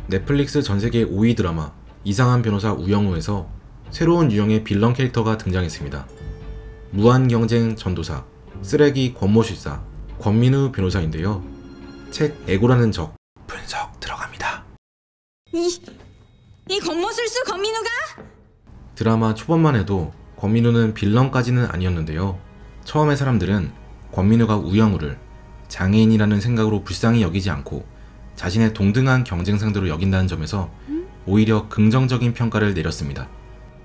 넷플릭스 전세계 5위 드라마 이상한 변호사 우영우에서 새로운 유형의 빌런 캐릭터가 등장했습니다. 무한경쟁 전도사, 쓰레기 권모술사, 권민우 변호사인데요. 책 애고라는 적 분석 들어갑니다. 이 권모술수 권민우가? 드라마 초반만 해도 권민우는 빌런까지는 아니었는데요. 처음에 사람들은 권민우가 우영우를 장애인이라는 생각으로 불쌍히 여기지 않고 자신의 동등한 경쟁 상대로 여긴다는 점에서 오히려 긍정적인 평가를 내렸습니다.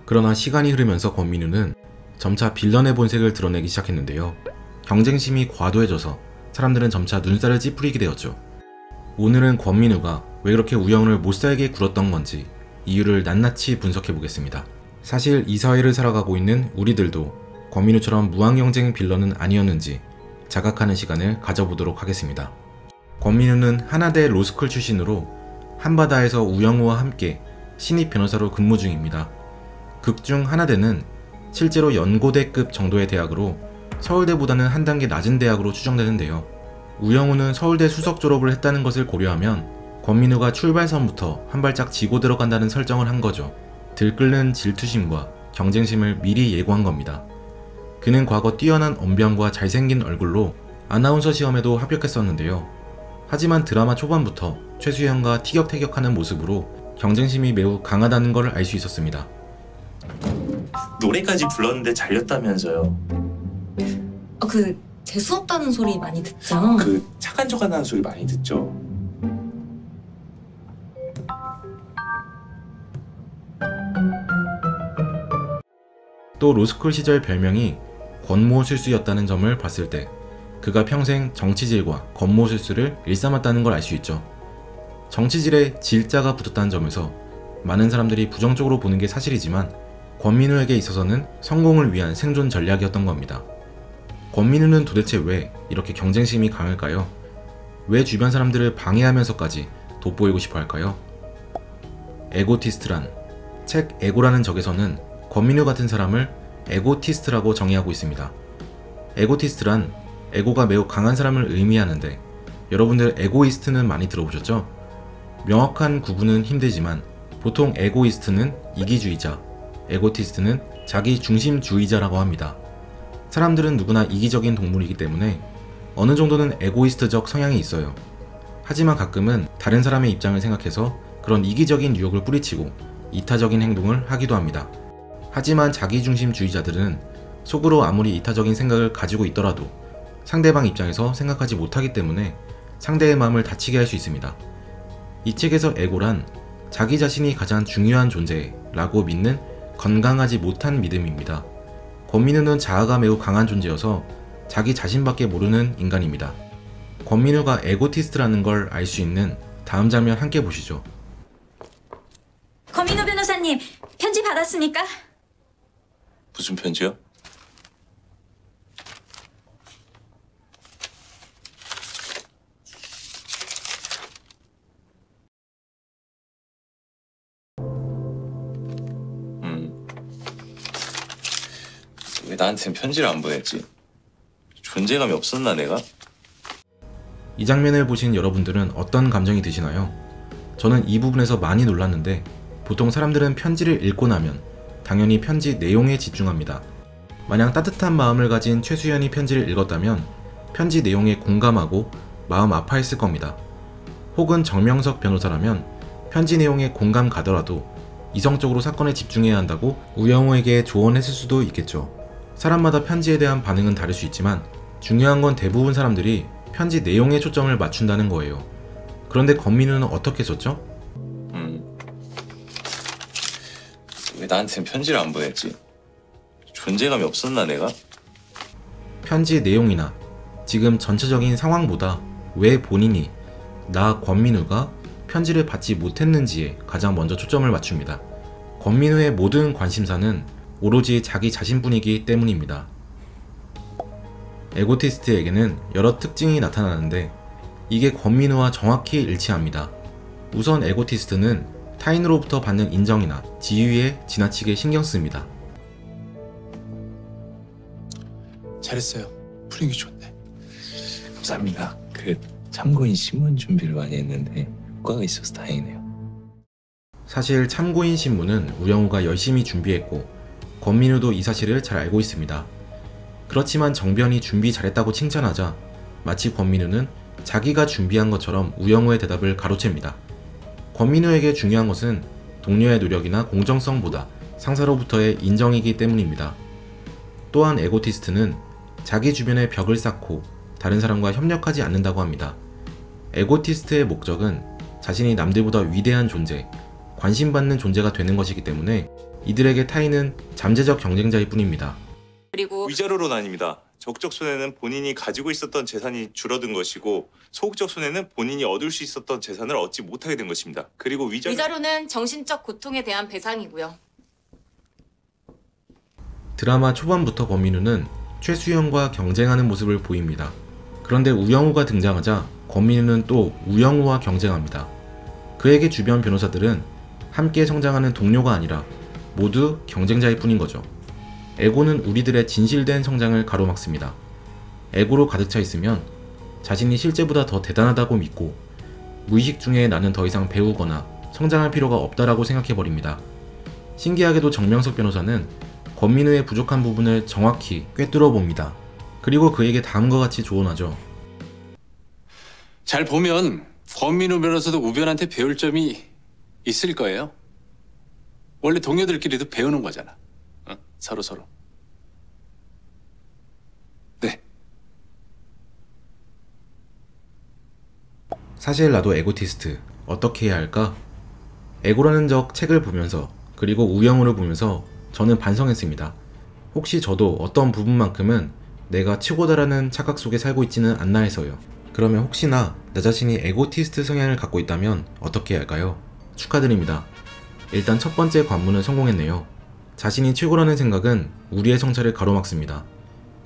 그러나 시간이 흐르면서 권민우는 점차 빌런의 본색을 드러내기 시작했는데요. 경쟁심이 과도해져서 사람들은 점차 눈살을 찌푸리게 되었죠. 오늘은 권민우가 왜 그렇게 우영우를 못살게 굴었던 건지 이유를 낱낱이 분석해 보겠습니다. 사실 이 사회를 살아가고 있는 우리들도 권민우처럼 무한경쟁 빌런은 아니었는지 자각하는 시간을 가져보도록 하겠습니다. 권민우는 한화대 로스쿨 출신으로 한바다에서 우영우와 함께 신입 변호사로 근무 중입니다. 극중 한화대는 실제로 연고대급 정도의 대학으로 서울대보다는 한 단계 낮은 대학으로 추정되는데요. 우영우는 서울대 수석 졸업을 했다는 것을 고려하면 권민우가 출발선부터 한 발짝 지고 들어간다는 설정을 한 거죠. 들끓는 질투심과 경쟁심을 미리 예고한 겁니다. 그는 과거 뛰어난 언변과 잘생긴 얼굴로 아나운서 시험에도 합격했었는데요. 하지만 드라마 초반부터 최수연과 티격태격하는 모습으로 경쟁심이 매우 강하다는 걸 알 수 있었습니다. 노래까지 불렀는데 잘렸다면서요. 재수없다는 소리 많이 듣죠? 착한 척한다는 소리 많이 듣죠. 또 로스쿨 시절 별명이 권모술수였다는 점을 봤을 때 그가 평생 정치질과 권모술수를 일삼았다는 걸 알 수 있죠. 정치질에 질자가 붙었다는 점에서 많은 사람들이 부정적으로 보는 게 사실이지만 권민우에게 있어서는 성공을 위한 생존 전략이었던 겁니다. 권민우는 도대체 왜 이렇게 경쟁심이 강할까요? 왜 주변 사람들을 방해하면서까지 돋보이고 싶어 할까요? 에고티스트란, 책 애고라는 적에서는 권민우 같은 사람을 에고티스트라고 정의하고 있습니다. 에고티스트란 에고가 매우 강한 사람을 의미하는데 여러분들 에고이스트는 많이 들어보셨죠? 명확한 구분은 힘들지만 보통 에고이스트는 이기주의자, 에고티스트는 자기중심주의자라고 합니다. 사람들은 누구나 이기적인 동물이기 때문에 어느 정도는 에고이스트적 성향이 있어요. 하지만 가끔은 다른 사람의 입장을 생각해서 그런 이기적인 유혹을 뿌리치고 이타적인 행동을 하기도 합니다. 하지만 자기중심주의자들은 속으로 아무리 이타적인 생각을 가지고 있더라도 상대방 입장에서 생각하지 못하기 때문에 상대의 마음을 다치게 할 수 있습니다. 이 책에서 에고란 자기 자신이 가장 중요한 존재라고 믿는 건강하지 못한 믿음입니다. 권민우는 자아가 매우 강한 존재여서 자기 자신밖에 모르는 인간입니다. 권민우가 에고티스트라는 걸 알 수 있는 다음 장면 함께 보시죠. 권민우 변호사님, 편지 받았습니까? 무슨 편지요? 왜 나한테는 편지를 안 보냈지? 존재감이 없었나 내가? 이 장면을 보신 여러분들은 어떤 감정이 드시나요? 저는 이 부분에서 많이 놀랐는데 보통 사람들은 편지를 읽고 나면 당연히 편지 내용에 집중합니다. 만약 따뜻한 마음을 가진 최수연이 편지를 읽었다면 편지 내용에 공감하고 마음 아파했을 겁니다. 혹은 정명석 변호사라면 편지 내용에 공감 가더라도 이성적으로 사건에 집중해야 한다고 우영우에게 조언했을 수도 있겠죠. 사람마다 편지에 대한 반응은 다를 수 있지만 중요한 건 대부분 사람들이 편지 내용에 초점을 맞춘다는 거예요. 그런데 권민우는 어떻게 썼죠? 왜 나한테는 편지를 안 보냈지? 존재감이 없었나 내가? 편지 내용이나 지금 전체적인 상황보다 왜 본인이 나 권민우가 편지를 받지 못했는지에 가장 먼저 초점을 맞춥니다. 권민우의 모든 관심사는 오로지 자기 자신뿐이기 때문입니다. 에고티스트에게는 여러 특징이 나타나는데 이게 권민우와 정확히 일치합니다. 우선 에고티스트는 타인으로부터 받는 인정이나 지위에 지나치게 신경 씁니다. 잘했어요. 분위기 좋네. 감사합니다. 참고인 신문 준비를 많이 했는데 효과가 있어서 다행이네요. 사실 참고인 신문은 우영우가 열심히 준비했고 권민우도 이 사실을 잘 알고 있습니다. 그렇지만 정변이 준비 잘했다고 칭찬하자 마치 권민우는 자기가 준비한 것처럼 우영우의 대답을 가로챕니다. 권민우에게 중요한 것은 동료의 노력이나 공정성보다 상사로부터의 인정이기 때문입니다. 또한 에고티스트는 자기 주변에 벽을 쌓고 다른 사람과 협력하지 않는다고 합니다. 에고티스트의 목적은 자신이 남들보다 위대한 존재, 관심받는 존재가 되는 것이기 때문에 이들에게 타인은 잠재적 경쟁자일 뿐입니다. 그리고 위자료론 아닙니다. 적적 손해는 본인이 가지고 있었던 재산이 줄어든 것이고 소극적 손해는 본인이 얻을 수 있었던 재산을 얻지 못하게 된 것입니다. 그리고 위자료는 정신적 고통에 대한 배상이고요. 드라마 초반부터 권민우는 최수연과 경쟁하는 모습을 보입니다. 그런데 우영우가 등장하자 권민우는 또 우영우와 경쟁합니다. 그에게 주변 변호사들은 함께 성장하는 동료가 아니라 모두 경쟁자일 뿐인 거죠. 에고는 우리들의 진실된 성장을 가로막습니다. 에고로 가득 차 있으면 자신이 실제보다 더 대단하다고 믿고 무의식 중에 나는 더 이상 배우거나 성장할 필요가 없다라고 생각해버립니다. 신기하게도 정명석 변호사는 권민우의 부족한 부분을 정확히 꿰뚫어 봅니다. 그리고 그에게 다음과 같이 조언하죠. 잘 보면 권민우 변호사도 우변한테 배울 점이 있을 거예요. 원래 동료들끼리도 배우는 거잖아. 서로. 네. 사실 나도 에고티스트, 어떻게 해야 할까? 에고라는 적 책을 보면서 그리고 우영우를 보면서 저는 반성했습니다. 혹시 저도 어떤 부분만큼은 내가 최고다라는 착각 속에 살고 있지는 않나 해서요. 그러면 혹시나 나 자신이 에고티스트 성향을 갖고 있다면 어떻게 해야 할까요? 축하드립니다. 일단 첫 번째 관문은 성공했네요. 자신이 최고라는 생각은 우리의 성찰을 가로막습니다.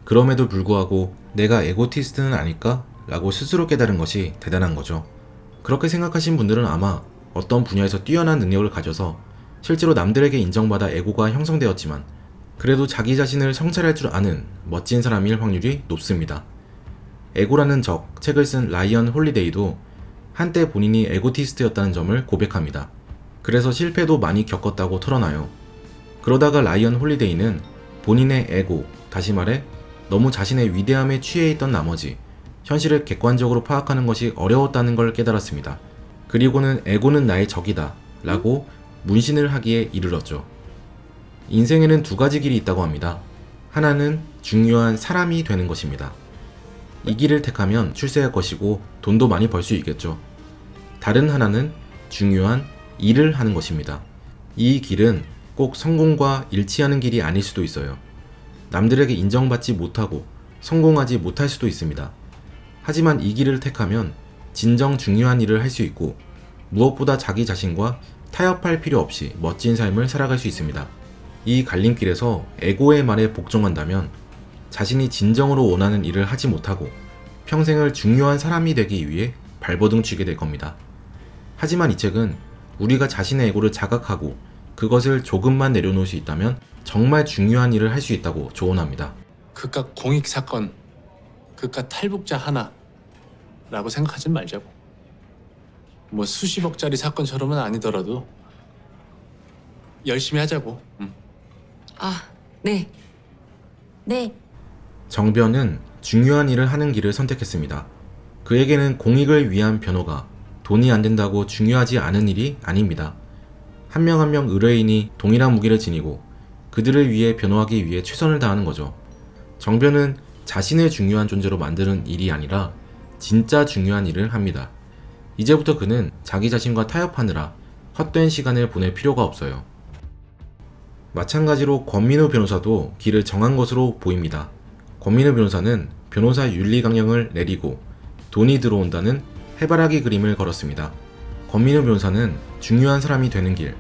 그럼에도 불구하고 내가 에고티스트는 아닐까? 라고 스스로 깨달은 것이 대단한 거죠. 그렇게 생각하신 분들은 아마 어떤 분야에서 뛰어난 능력을 가져서 실제로 남들에게 인정받아 에고가 형성되었지만 그래도 자기 자신을 성찰할 줄 아는 멋진 사람일 확률이 높습니다. 에고라는 적 책을 쓴 라이언 홀리데이도 한때 본인이 에고티스트였다는 점을 고백합니다. 그래서 실패도 많이 겪었다고 털어놔요. 그러다가 라이언 홀리데이는 본인의 에고, 다시 말해 너무 자신의 위대함에 취해 있던 나머지 현실을 객관적으로 파악하는 것이 어려웠다는 걸 깨달았습니다. 그리고는 에고는 나의 적이다 라고 문신을 하기에 이르렀죠. 인생에는 두 가지 길이 있다고 합니다. 하나는 중요한 사람이 되는 것입니다. 이 길을 택하면 출세할 것이고 돈도 많이 벌 수 있겠죠. 다른 하나는 중요한 일을 하는 것입니다. 이 길은 꼭 성공과 일치하는 길이 아닐 수도 있어요. 남들에게 인정받지 못하고 성공하지 못할 수도 있습니다. 하지만 이 길을 택하면 진정 중요한 일을 할 수 있고 무엇보다 자기 자신과 타협할 필요 없이 멋진 삶을 살아갈 수 있습니다. 이 갈림길에서 에고의 말에 복종한다면 자신이 진정으로 원하는 일을 하지 못하고 평생을 중요한 사람이 되기 위해 발버둥 치게 될 겁니다. 하지만 이 책은 우리가 자신의 에고를 자각하고 그것을 조금만 내려놓을 수 있다면 정말 중요한 일을 할 수 있다고 조언합니다. 그깟 공익 사건, 그깟 탈북자 하나라고 생각하진 말자고. 뭐 수십억짜리 사건처럼은 아니더라도 열심히 하자고. 네. 네. 정변은 중요한 일을 하는 길을 선택했습니다. 그에게는 공익을 위한 변호가 돈이 안 된다고 중요하지 않은 일이 아닙니다. 한 명 한 명 의뢰인이 동일한 무게를 지니고 그들을 위해 변호하기 위해 최선을 다하는 거죠. 정변은 자신을 중요한 존재로 만드는 일이 아니라 진짜 중요한 일을 합니다. 이제부터 그는 자기 자신과 타협하느라 헛된 시간을 보낼 필요가 없어요. 마찬가지로 권민우 변호사도 길을 정한 것으로 보입니다. 권민우 변호사는 변호사 윤리 강령을 내리고 돈이 들어온다는 해바라기 그림을 걸었습니다. 권민우 변호사는 중요한 사람이 되는 길,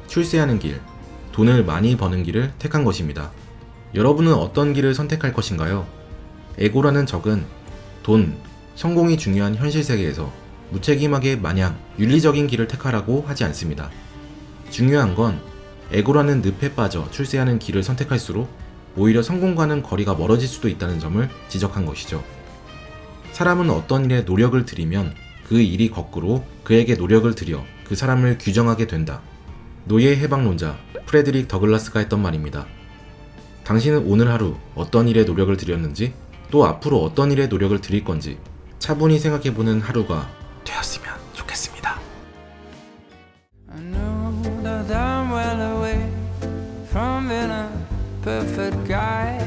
출세하는 길, 돈을 많이 버는 길을 택한 것입니다. 여러분은 어떤 길을 선택할 것인가요? 에고라는 적은 돈, 성공이 중요한 현실 세계에서 무책임하게 마냥 윤리적인 길을 택하라고 하지 않습니다. 중요한 건 에고라는 늪에 빠져 출세하는 길을 선택할수록 오히려 성공과는 거리가 멀어질 수도 있다는 점을 지적한 것이죠. 사람은 어떤 일에 노력을 들이면 그 일이 거꾸로 그에게 노력을 들여 그 사람을 규정하게 된다. 노예 해방론자 프레드릭 더글라스가 했던 말입니다. 당신은 오늘 하루 어떤 일에 노력을 들였는지, 또 앞으로 어떤 일에 노력을 들일 건지 차분히 생각해보는 하루가 되었으면 좋겠습니다. I know that I'm well away from being a perfect guy.